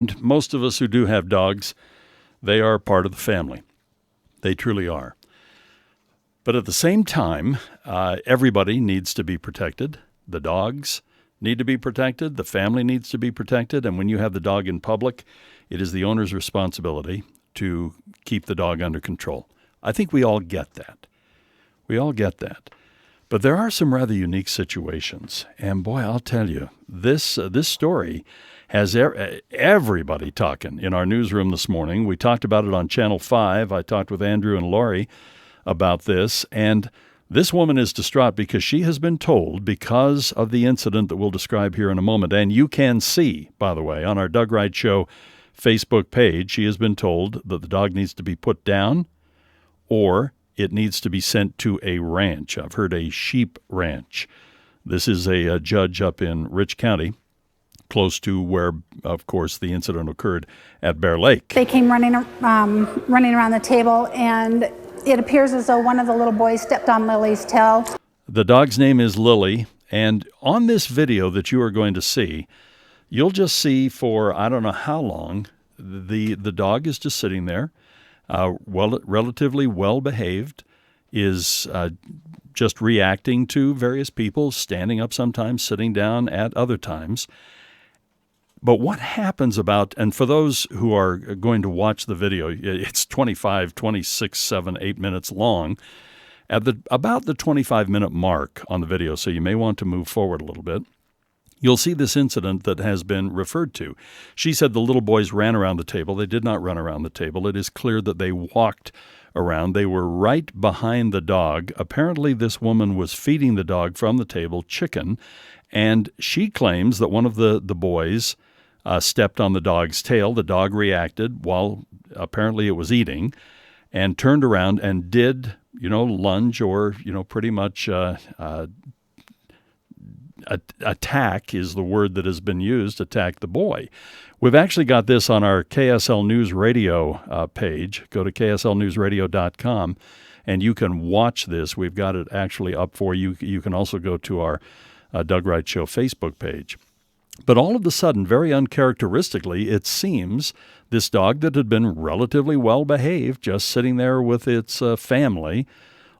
And most of us who do have dogs, they are part of the family. They truly are. But at the same time, everybody needs to be protected. The dogs need to be protected. The family needs to be protected. And when you have the dog in public, it is the owner's responsibility to keep the dog under control. I think we all get that. We all get that. But there are some rather unique situations. And boy, I'll tell you, this story has everybody talking in our newsroom this morning. We talked about it on Channel 5. I talked with Andrew and Lori about this. And this woman is distraught because she has been told, because of the incident that we'll describe here in a moment, and you can see, by the way, on our Doug Wright Show Facebook page, she has been told that the dog needs to be put down or it needs to be sent to a ranch. I've heard a sheep ranch. This is a judge up in Rich County, close to where, of course, the incident occurred at Bear Lake. They came running around the table, and it appears as though one of the little boys stepped on Lily's tail. The dog's name is Lilly, and on this video that you are going to see, you'll just see for I don't know how long, the dog is just sitting there, relatively well-behaved, is just reacting to various people, standing up sometimes, sitting down at other times. But what happens and for those who are going to watch the video, it's 25, 26, 7, 8 minutes long, at about the 25-minute mark on the video, so you may want to move forward a little bit. You'll see this incident that has been referred to. She said the little boys ran around the table. They did not run around the table. It is clear that they walked around. They were right behind the dog. Apparently, this woman was feeding the dog from the table chicken, and she claims that one of the boys stepped on the dog's tail. The dog reacted while apparently it was eating and turned around and did, lunge or, pretty much attack is the word that has been used, attack the boy. We've actually got this on our KSL News Radio page. Go to kslnewsradio.com and you can watch this. We've got it actually up for you. You can also go to our Doug Wright Show Facebook page. But all of a sudden, very uncharacteristically, it seems this dog that had been relatively well behaved, just sitting there with its family,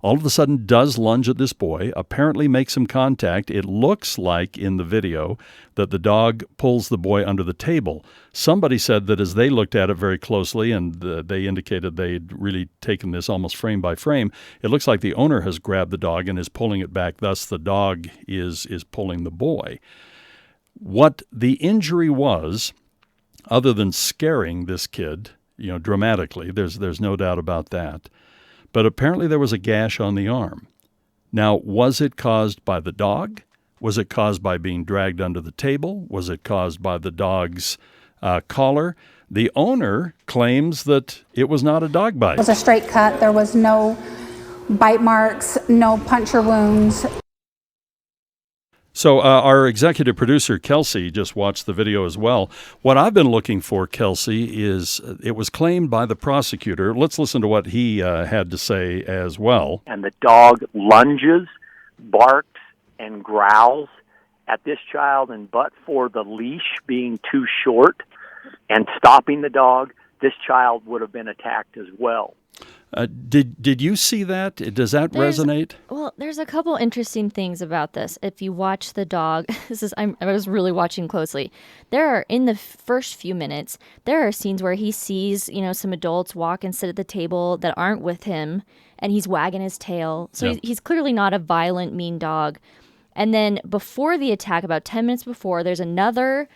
all of a sudden does lunge at this boy, apparently makes some contact. It looks like in the video that the dog pulls the boy under the table. Somebody said that as they looked at it very closely, and they indicated they'd really taken this almost frame by frame, it looks like the owner has grabbed the dog and is pulling it back. Thus, the dog is pulling the boy. What the injury was, other than scaring this kid, dramatically, there's no doubt about that, but apparently there was a gash on the arm. Now, was it caused by the dog? Was it caused by being dragged under the table? Was it caused by the dog's collar? The owner claims that it was not a dog bite. It was a straight cut. There was no bite marks, no puncture wounds. So our executive producer, Kelsey, just watched the video as well. What I've been looking for, Kelsey, is it was claimed by the prosecutor. Let's listen to what he had to say as well. And the dog lunges, barks, and growls at this child, and but for the leash being too short and stopping the dog, this child would have been attacked as well. Did you see that? Does that resonate? Well, there's a couple interesting things about this. If you watch the dog, I was really watching closely. There are, in the first few minutes, there are scenes where he sees, some adults walk and sit at the table that aren't with him, and he's wagging his tail. So he's clearly not a violent, mean dog. And then before the attack, about 10 minutes before, there's another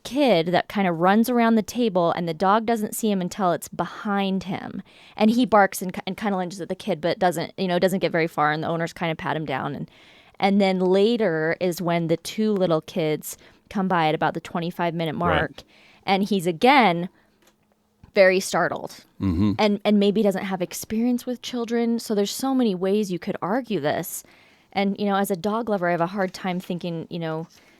kid that kind of runs around the table, and the dog doesn't see him until it's behind him, and he barks and kind of lunges at the kid, but doesn't get very far, and the owners kind of pat him down, and then later is when the two little kids come by at about the 25-minute mark, right. And he's again very startled, and maybe doesn't have experience with children. So there's so many ways you could argue this, and as a dog lover, I have a hard time thinking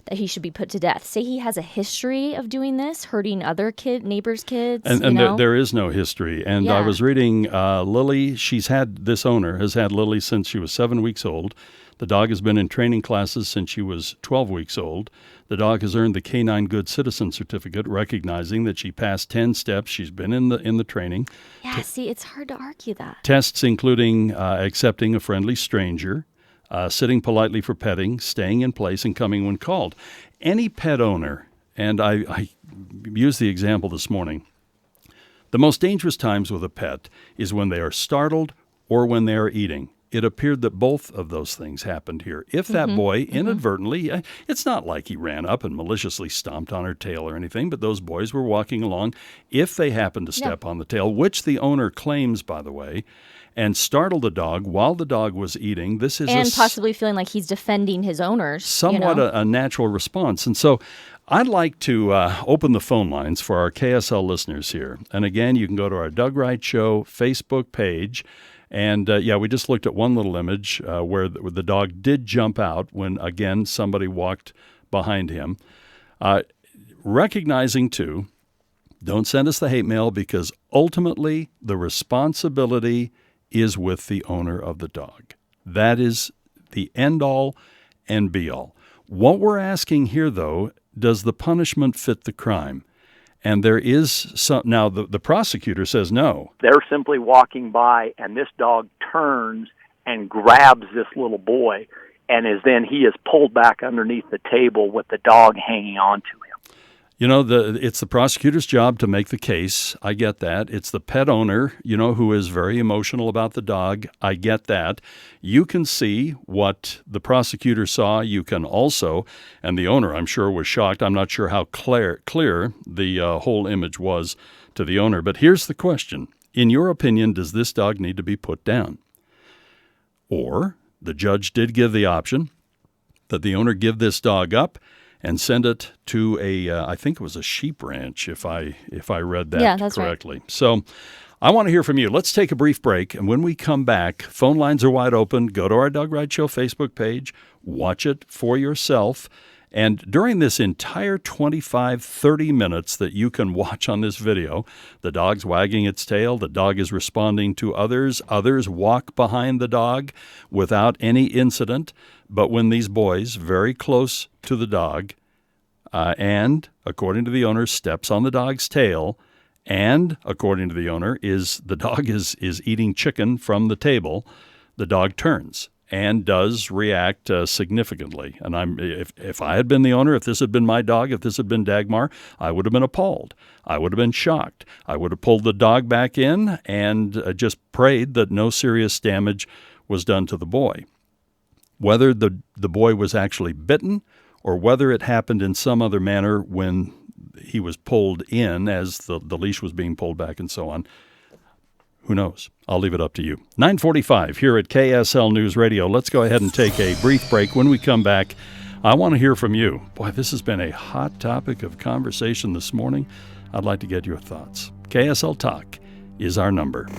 that he should be put to death. Say he has a history of doing this, hurting other neighbors' kids. And there is no history. And I was reading Lilly. This owner has had Lilly since she was 7 weeks old. The dog has been in training classes since she was 12 weeks old. The dog has earned the Canine Good Citizen certificate, recognizing that she passed 10 steps. She's been in the training. Yeah, see, it's hard to argue that. Tests including accepting a friendly stranger, sitting politely for petting, staying in place, and coming when called. Any pet owner, and I used the example this morning, the most dangerous times with a pet is when they are startled or when they are eating. It appeared that both of those things happened here. If that boy inadvertently, it's not like he ran up and maliciously stomped on her tail or anything, but those boys were walking along. If they happened to step on the tail, which the owner claims, by the way, and startled the dog while the dog was eating, this is and possibly feeling like he's defending his owners. Somewhat a natural response. And so I'd like to open the phone lines for our KSL listeners here. And again, you can go to our Doug Wright Show Facebook page. And we just looked at one little image where the dog did jump out when, again, somebody walked behind him. Recognizing, too, don't send us the hate mail because ultimately the responsibility is with the owner of the dog. That is the end-all and be-all. What we're asking here, though, does the punishment fit the crime? And there is some. Now, the prosecutor says no. They're simply walking by, and this dog turns and grabs this little boy, and he is pulled back underneath the table with the dog hanging on to him. You know, it's the prosecutor's job to make the case. I get that. It's the pet owner, who is very emotional about the dog. I get that. You can see what the prosecutor saw. You can also, and the owner, I'm sure, was shocked. I'm not sure how clear the whole image was to the owner. But here's the question. In your opinion, does this dog need to be put down? Or the judge did give the option that the owner give this dog up and send it to I think it was a sheep ranch, if I read that correctly. Right. So I want to hear from you. Let's take a brief break, and when we come back, phone lines are wide open. Go to our Doug Wright Show Facebook page. Watch it for yourself. And during this entire 30 minutes that you can watch on this video, the dog's wagging its tail, the dog is responding to others walk behind the dog without any incident. But when these boys, very close to the dog, and, according to the owner, steps on the dog's tail, and, according to the owner, the dog is eating chicken from the table, the dog turns and does react significantly. And if I had been the owner, if this had been my dog, if this had been Dagmar, I would have been appalled. I would have been shocked. I would have pulled the dog back in and just prayed that no serious damage was done to the boy. Whether the boy was actually bitten or whether it happened in some other manner when he was pulled in as the leash was being pulled back and so on, who knows? I'll leave it up to you. 9:45 here at KSL News Radio. Let's go ahead and take a brief break. When we come back, I want to hear from you. Boy, this has been a hot topic of conversation this morning. I'd like to get your thoughts. KSL Talk is our number.